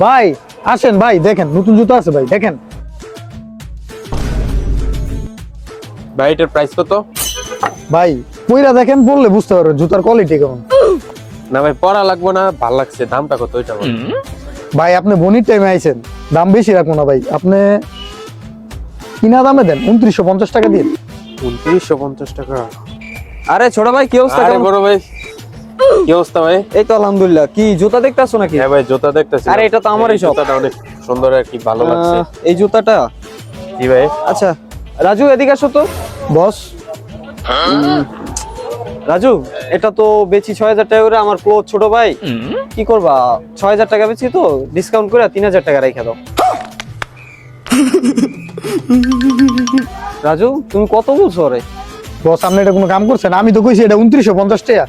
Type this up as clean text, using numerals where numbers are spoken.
ভাই আসেন ভাই, দেখেন নতুন জুতো আছে ভাই, দেখেন। ভাই এটার প্রাইস কত? ভাই পইরা দেখেন, বললে বুঝতে পারবেন জুতার কোয়ালিটি কেমন। না ভাই পরা লাগবো না, ভাল লাগছে। দামটা কত ওইটা বল। ভাই আপনি বনির টাইমে আইছেন, দাম বেশি রাখবো না ভাই, আপনি কিনা দামে দেন, 2950 টাকা দিন। 2950 টাকা? আরে ছোট ভাই কি অবস্থা? আরে কেমন? বড় ভাই কি অবস্থা ভাই? এই তো আলহামদুলিল্লাহ। কি জুতা দেখতাছো নাকি? হ্যাঁ ভাই জুতা দেখতেছি। আরে এটা তো আমারই শপ। জুতাটা অনেক সুন্দর আর কি, ভালো লাগছে। এই জুতাটা? জি ভাই। আচ্ছা রাজু এদিকে আসো তো। বস রাজু এটা তো বেচি 6000 টাকা করে, আমার ক্লোজ ছোট ভাই। কি করবা, 6000 টাকা বেচি তো ডিসকাউন্ট করে 3000 টাকা রেখে দাও। রাজু তুমি কত বলছো রে? বস আপনি এটা কোনো কাম করছেন? আমি তো কইছি এটা 2950 টাকা।